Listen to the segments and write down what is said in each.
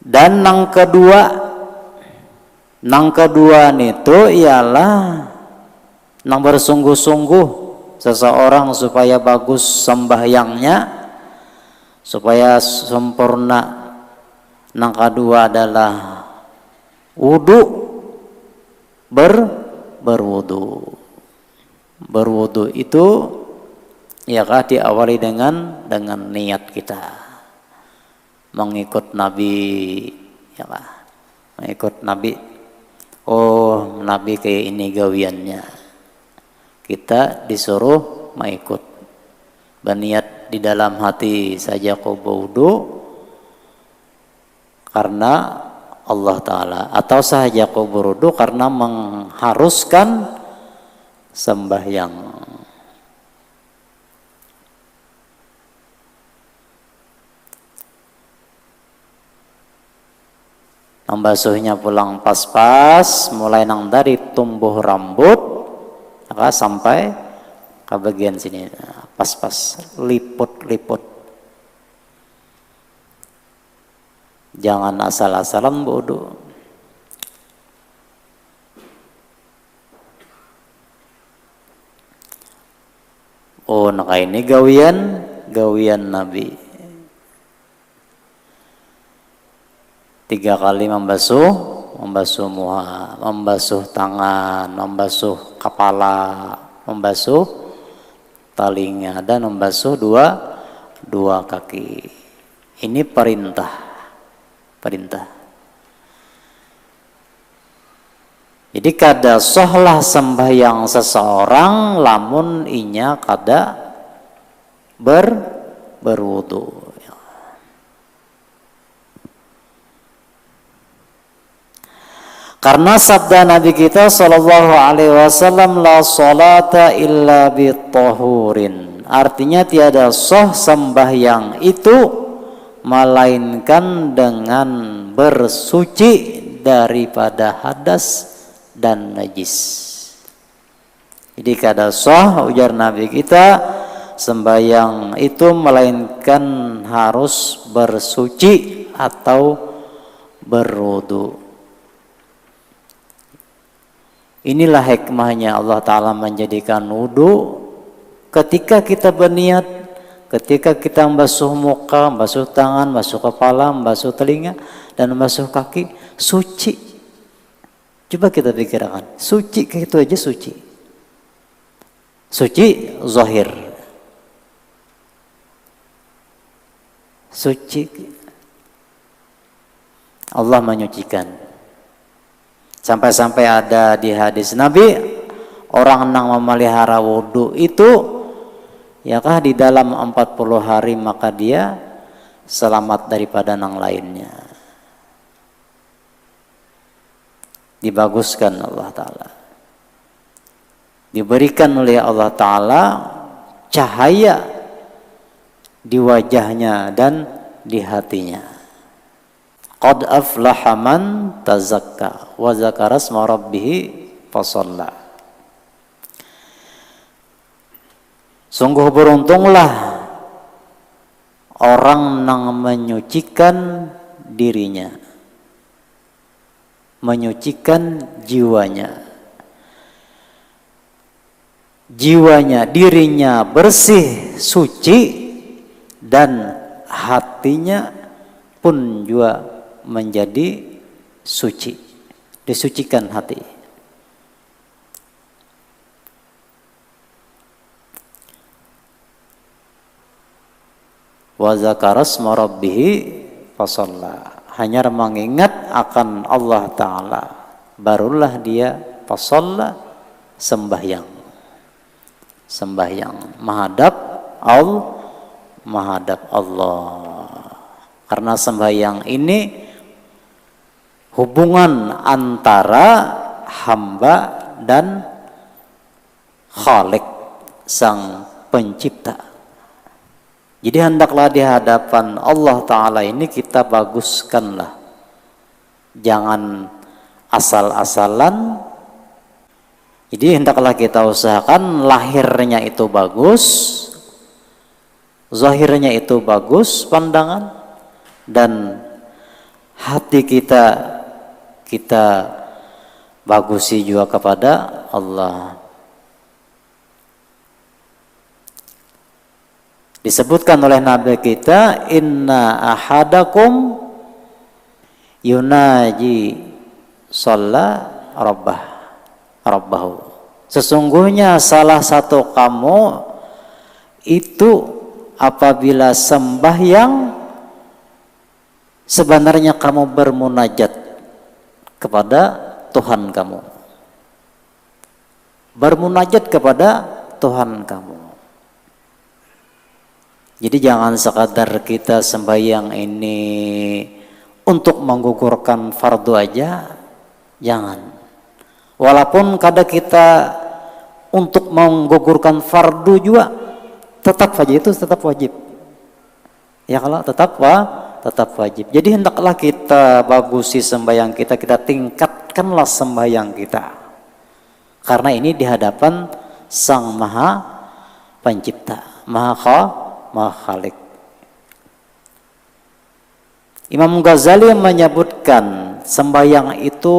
Dan nang kedua itu ialah nang bersungguh-sungguh seseorang supaya bagus sembahyangnya, supaya sempurna. Nang kedua adalah berwudu itu ya kah diawali dengan niat kita mengikut Nabi, ya kah, mengikut Nabi. Oh, Nabi kayak ini gawiannya, kita disuruh mengikut. Berniat di dalam hati saja kau berwudu karena Allah Ta'ala, atau saja kau berwudu karena mengharuskan sembahyang. Membasuhnya pulang pas-pas, mulai nang dari tumbuh rambut sampai ke bagian sini, pas-pas, liput-liput. Jangan asal-asalan wudu. Oh, nah ini gawian Nabi. 3 kali membasuh muha, membasuh tangan, membasuh kepala, membasuh telinga, dan membasuh dua kaki. Ini perintah. Jadi kada sohlah sembahyang seseorang lamun inya kada berwudu. Karena sabda Nabi kita sallallahu alaihi wasallam, la salata illa bitahurin. Artinya tiada sah sembahyang itu melainkan dengan bersuci daripada hadas dan najis. Jadi kada sah, ujar Nabi kita, sembahyang itu melainkan harus bersuci atau berwudu. Inilah hikmahnya Allah Ta'ala menjadikan wudu ketika kita berniat, ketika kita membasuh muka, membasuh tangan, membasuh kepala, membasuh telinga, dan membasuh kaki, suci. Coba kita pikirkan, suci kayak itu aja suci. Suci zahir. Suci. Allah menyucikan. Sampai-sampai ada di hadis Nabi, orang yang memelihara wudu itu ya kah di dalam 40 hari maka dia selamat daripada yang lainnya. Dibaguskan Allah Ta'ala. Diberikan oleh Allah Ta'ala cahaya di wajahnya dan di hatinya. Qad aflaha man tazakka wa zakara asma rabbih fasalla. Sungguh beruntunglah orang yang menyucikan dirinya, menyucikan jiwanya. Jiwanya, dirinya bersih, suci, dan hatinya pun juga menjadi suci, disucikan hati. Wa zakara asma rabbih fasalla. Hanya mengingat akan Allah Ta'ala, barulah dia fasalla, sembahyang menghadap Allah. Karena sembahyang ini hubungan antara hamba dan Khalik, sang pencipta. Jadi hendaklah di hadapan Allah Ta'ala ini kita baguskanlah. Jangan asal-asalan. Jadi hendaklah kita usahakan lahirnya itu bagus, zahirnya itu bagus pandangan, dan hati kita bagusi juga kepada Allah. Disebutkan oleh Nabi kita, inna ahadakum yunaji shalla rabbahu. Sesungguhnya salah satu kamu itu apabila sembahyang sebenarnya kamu bermunajat kepada Tuhan kamu. Bermunajat kepada Tuhan kamu. Jadi jangan sekadar kita sembahyang ini untuk menggugurkan fardu aja, jangan. Walaupun kadang kita untuk menggugurkan fardu juga tetap wajib. Ya kalau tetap wajib. Jadi hendaklah kita bagusi sembahyang kita tingkatkanlah sembahyang kita. Karena ini di hadapan Sang Maha Pencipta, Maha Khalik. Imam Ghazali menyebutkan sembahyang itu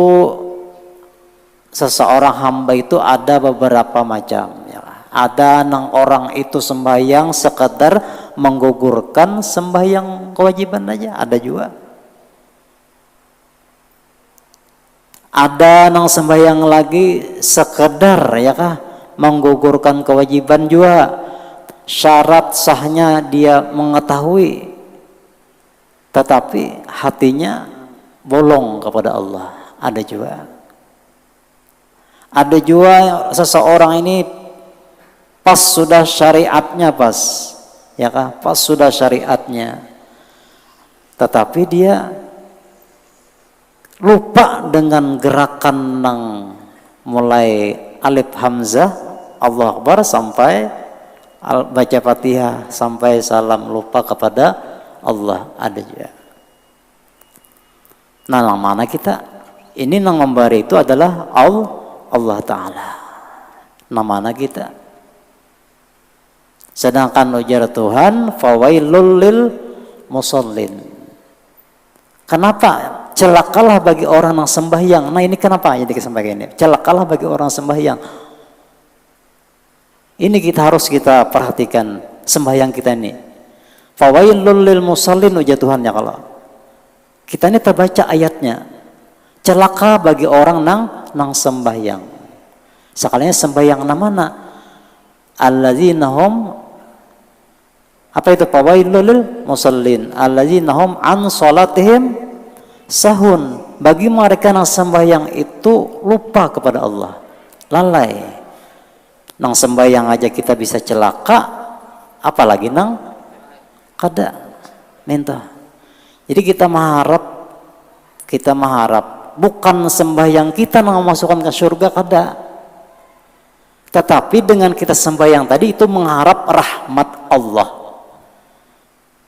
seseorang hamba itu ada beberapa macam. Ya. Ada yang orang itu sembahyang sekedar menggugurkan sembahyang kewajiban aja, ada juga. Ada yang sembahyang lagi sekedar ya kah menggugurkan kewajiban juga. Syarat sahnya dia mengetahui, tetapi hatinya bolong kepada Allah. Ada juga. Ada juga seseorang ini pas sudah syariatnya ya kah? Pas sudah syariatnya, tetapi dia lupa dengan gerakan yang mulai alif hamzah Allah Akbar sampai baca Fatihah sampai salam, lupa kepada Allah. Ada juga. Nah, yang mana kita ini yang memberi itu adalah Allah Ta'ala. Nah, mana kita. Sedangkan ujar Tuhan, fawailul lil musallin. Kenapa? Celakalah bagi orang yang sembahyang. Nah, ini kenapa jadi sembahyang ini? Celakalah bagi orang sembahyang. Ini harus kita perhatikan sembahyang kita ini. Fawailul lil musallin ujar Tuhan ya kalau. Kita ini terbaca ayatnya. Celaka bagi orang nang sembahyang. Sekalinya sembahyang mana? Alladzina hum apa itu fawailul lil musallin alladzina hum an salatihim sahun. Bagi mereka yang sembahyang itu lupa kepada Allah. Lalai. Nang sembahyang aja kita bisa celaka, apalagi nang kada minta. Jadi kita mengharap bukan sembahyang kita nang memasukkan ke surga kada, tetapi dengan kita sembahyang tadi itu mengharap rahmat Allah.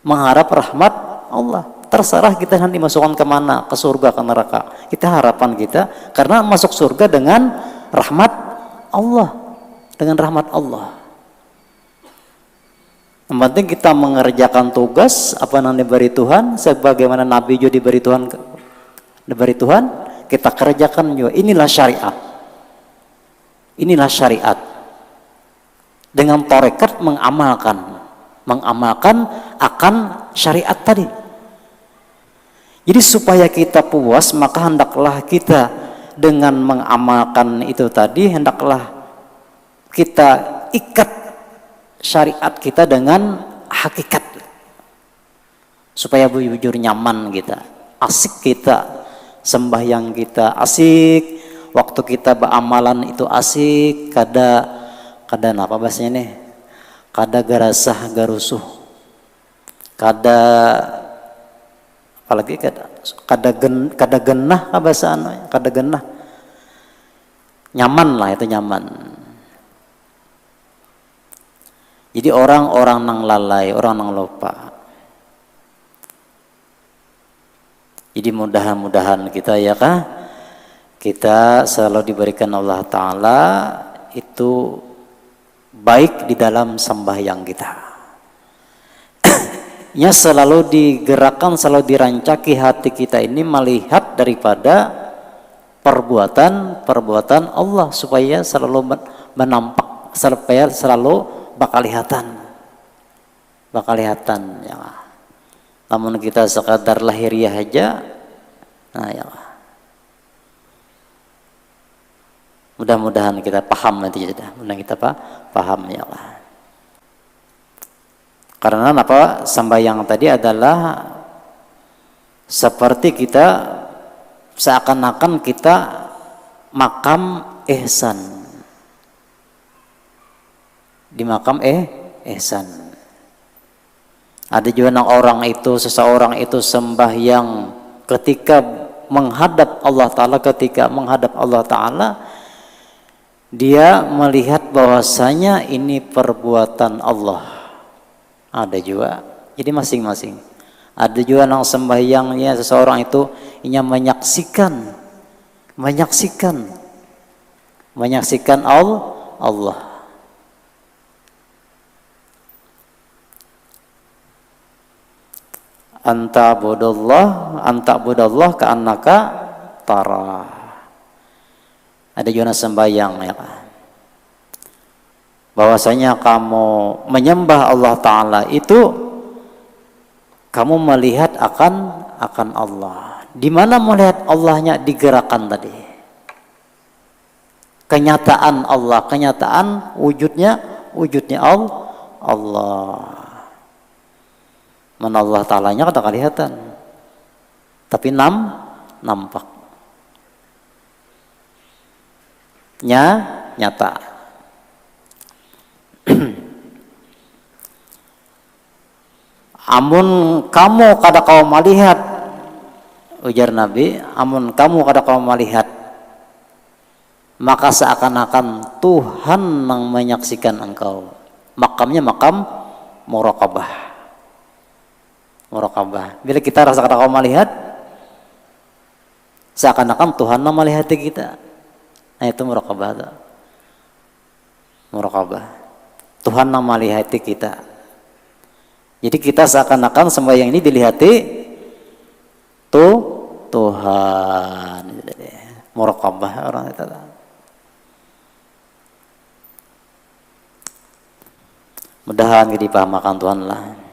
Mengharap rahmat Allah. Terserah kita nanti masukkan kemana, ke surga ke neraka. Kita harapan kita karena masuk surga dengan rahmat Allah. Dengan rahmat Allah. Yang penting kita mengerjakan tugas apa yang diberi Tuhan, sebagaimana Nabi juga diberi Tuhan, kita kerjakan juga. Inilah syariat. Inilah syariat. Dengan tarekat mengamalkan akan syariat tadi. Jadi supaya kita puas, maka hendaklah kita dengan mengamalkan itu tadi, hendaklah kita ikat syariat kita dengan hakikat supaya bujur nyaman kita, asik kita, sembahyang kita asik, waktu kita beramalan itu asik, kada apa bahasanya nih, kada garasah garusuh, kada apalagi kada genah bahasa kada genah, nyaman lah, itu nyaman. Jadi orang-orang nang lalai, orang nang lupa. Jadi mudah-mudahan kita ya kah, kita selalu diberikan Allah Ta'ala itu baik di dalam sembahyang kita. nya selalu digerakkan, selalu dirancaki hati kita ini melihat daripada perbuatan Allah supaya selalu menampak, supaya selalu bakal lihatan ya. Namun kita sekadar lahiriah aja, nah ya, mudah-mudahan kita paham nanti sudah, mudah kita paham ya Allah. Karena apa, sembahyang tadi adalah seperti kita seakan-akan kita makam ihsan, di makam ihsan. Ada juga orang itu, seseorang itu sembahyang ketika menghadap Allah Ta'ala, ketika menghadap Allah Ta'ala dia melihat bahwasanya ini perbuatan Allah. Ada juga, jadi masing-masing. Ada juga yang sembahyangnya seseorang itu ingin menyaksikan Allah. Anta budallah ka'annaka tara. Ada juga sembahyang ya, bahwasanya kamu menyembah Allah Ta'ala itu kamu melihat akan Allah. Di mana melihat Allahnya? Digerakkan tadi, kenyataan Allah, kenyataan wujudnya Allah. Mana Allah Ta'alanya kada kelihatan, tapi nampak nyata. Amun kamu kada kau melihat, ujar Nabi, amun kamu kada kau melihat, maka seakan-akan Tuhan yang menyaksikan engkau. Makamnya makam muraqabah. Bila kita rasa kada kau melihat, seakan-akan Tuhan yang melihat kita. Nah itu muraqabah. Tuhan yang melihat kita. Jadi kita seakan-akan sembahyang ini dilihati Tuhan. Muraqabah orang itu. Mudahan dipahamakan Tuhan lah.